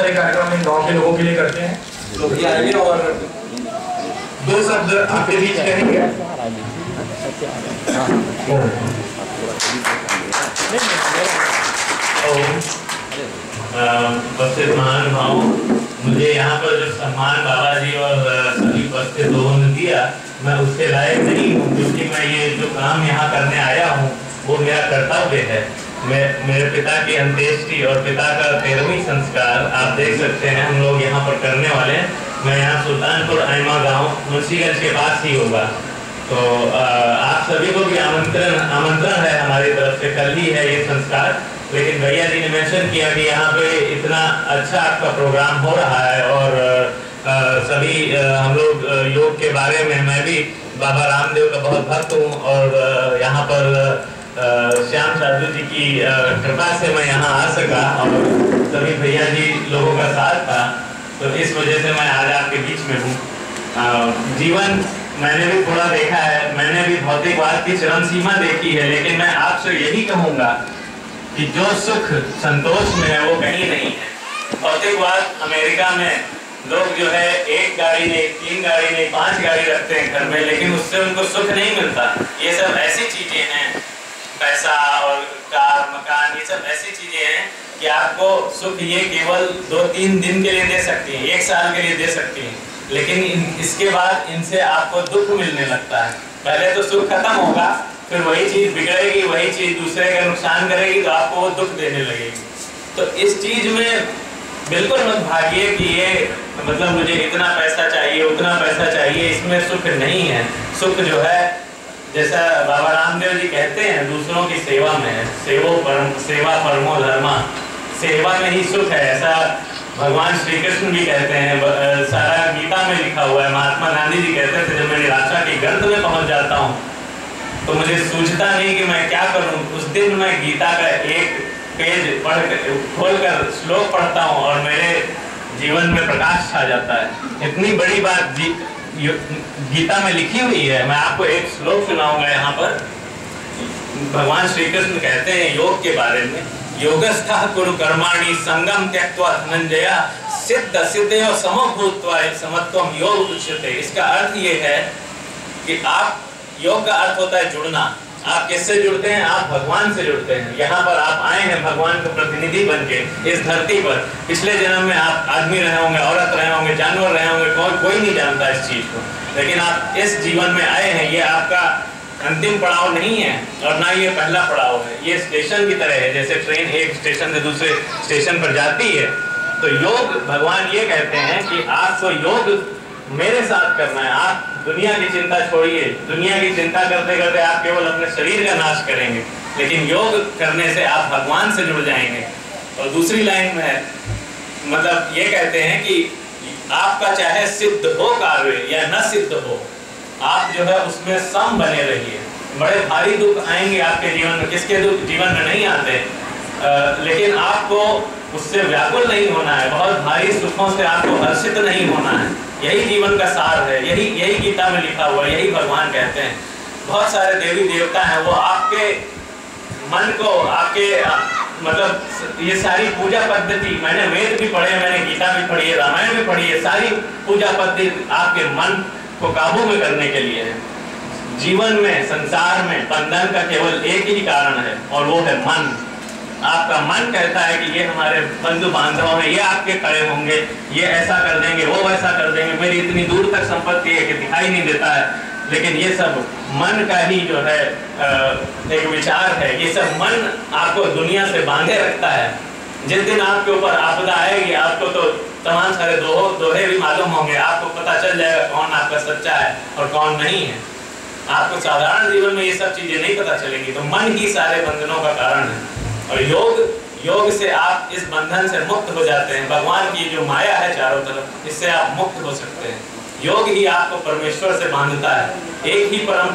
सारे कार्यक्रम इन गांव के लोगों के लिए करते हैं। तो भैया आएंगे और 2 शब्द आपके बीच कहेंगे। उपस्थित महानुभाव, मुझे यहाँ पर जो सम्मान बाबा जी और सभी उपस्थित लोगों ने दिया, मैं उसके लायक नहीं हूँ, क्योंकि मैं ये जो काम यहाँ करने आया हूँ वो मेरा कर्तव्य है। मेरे पिता की अंत्येष्टि और पिता का 13वीं संस्कार आप देख सकते हैं हम लोग यहाँ पर करने वाले हैं। मैं यहाँ सुल्तानपुर आइमा गांव मुंशीगंज के पास ही होगा। तो आप सभी को भी आमंत्रण है हमारी तरफ से, कल ही है ये संस्कार। लेकिन भैया जी ने मेंशन किया कि यहाँ पे इतना अच्छा आपका प्रोग्राम हो रहा है और सभी हम लोग योग के बारे में, मैं भी बाबा रामदेव का बहुत भक्त हूँ और यहाँ पर श्याम साधु जी की कृपा से मैं यहाँ आ सका और सभी भैया जी लोगों का साथ था, तो इस वजह से मैं आज आपके बीच में हूँ। जीवन मैंने भी थोड़ा देखा है, मैंने भी भौतिकवाद की चरम सीमा देखी है, लेकिन मैं आपसे यही कहूँगा कि जो सुख संतोष में है वो कहीं नहीं है। भौतिकवाद अमेरिका में लोग जो है 1 गाड़ी नहीं, 3 गाड़ी नहीं, 5 गाड़ी रखते हैं घर में, लेकिन उससे उनको सुख नहीं मिलता। ये सब ऐसी चीजें हैं, पैसा और कार मकान, ये सब ऐसी चीजें हैं कि आपको सुख ये केवल 2-3 दिन के लिए दे सकती हैं, 1 साल के लिए दे सकती हैं, लेकिन इसके बाद इनसे आपको दुख मिलने लगता है। पहले तो सुख खत्म होगा, फिर वही चीज बिगड़ेगी, वही चीज दूसरे का नुकसान करेगी, तो आपको वो दुख देने लगेगी। तो इस चीज में बिल्कुल मत भागिए कि ये मतलब मुझे इतना पैसा चाहिए, उतना पैसा चाहिए, इसमें सुख नहीं है। सुख जो है, जैसा बाबा रामदेव जी कहते हैं, दूसरों की सेवा में है। सेवा परमो धर्मा, सेवा में ही सुख है, ऐसा भगवान श्री कृष्ण भी कहते हैं, सारा गीता में लिखा हुआ है। महात्मा गांधी जी कहते थे, जब मैं निराशा की गर्त में पहुंच जाता हूँ तो मुझे सूझता नहीं कि मैं क्या करूं, उस दिन मैं गीता का एक पेज खोलकर श्लोक पढ़ता हूं और मेरे जीवन में प्रकाश छा जाता है। इतनी बड़ी बात गीता में लिखी हुई है। मैं आपको एक श्लोक सुनाऊंगा यहाँ पर। भगवान श्री कृष्ण कहते हैं योग के बारे में, योगस्थः कुरु कर्माणि संगम त्यक्त्वा धनंजय सिद्ध सिद्धयो समभूत्वा समत्वम योग उच्यते। इसका अर्थ ये है कि आप, योग का अर्थ होता है जुड़ना। आप किससे जुड़ते हैं? आप भगवान से जुड़ते हैं। यहाँ पर आप आए हैं भगवान के प्रतिनिधि बनके इस धरती पर। पिछले जन्म में आप आदमी रहे होंगे, औरत रहे होंगे, जानवर रहे होंगे, कोई नहीं जानता इस चीज को, लेकिन आप इस जीवन में आए हैं। ये आपका अंतिम पड़ाव नहीं है और ना ये पहला पड़ाव है। ये स्टेशन की तरह है, जैसे ट्रेन एक स्टेशन से दूसरे स्टेशन पर जाती है। तो योग, भगवान ये कहते हैं कि आपको योग मेरे साथ करना है। आप दुनिया की चिंता छोड़िए, दुनिया की चिंता करते करते आप केवल अपने शरीर का नाश करेंगे, लेकिन योग करने से आप भगवान से जुड़ जाएंगे। और दूसरी लाइन में है, मतलब ये कहते हैं कि आपका चाहे सिद्ध हो कार्य या न सिद्ध हो, आप जो है उसमें सम बने रहिए। बड़े भारी दुख आएंगे आपके जीवन में, किसके दुख जीवन में नहीं आते, लेकिन आपको उससे व्याकुल नहीं होना है, बहुत भारी सुखों से आपको हर्षित नहीं होना है। यही जीवन का सार है, यही गीता में लिखा हुआ है, यही भगवान कहते हैं। बहुत सारे देवी देवता हैं, वो आपके मन को, आपके मतलब ये सारी पूजा पद्धति, मैंने वेद भी पढ़े, मैंने गीता भी पढ़ी है, रामायण भी पढ़ी है, सारी पूजा पद्धति आपके मन को काबू में करने के लिए है। जीवन में, संसार में बंधन का केवल एक ही कारण है और वो है मन। आपका मन कहता है कि ये हमारे बंधु बांधव हैं, ये आपके खड़े होंगे, ये ऐसा कर देंगे, वो वैसा कर देंगे, मेरी इतनी दूर तक संपत्ति है कि दिखाई नहीं देता है। लेकिन ये सब मन का ही जो है एक विचार है। ये सब मन आपको दुनिया से बांधे रखता है। जिस दिन आपके ऊपर आपदा आएगी, आपको तो तमाम सारे दोहे भी मालूम होंगे, आपको पता चल जाएगा कौन आपका सच्चा है और कौन नहीं है। आपको साधारण जीवन में ये सब चीजें नहीं पता चलेंगी। तो मन ही सारे बंधनों का कारण है और योग से आप इस बंधन से मुक्त हो जाते हैं। भगवान की जो माया है चारों तरफ, इससे आप मुक्त हो सकते हैं। योग ही आपको परमेश्वर से बांधता है। एक ही परम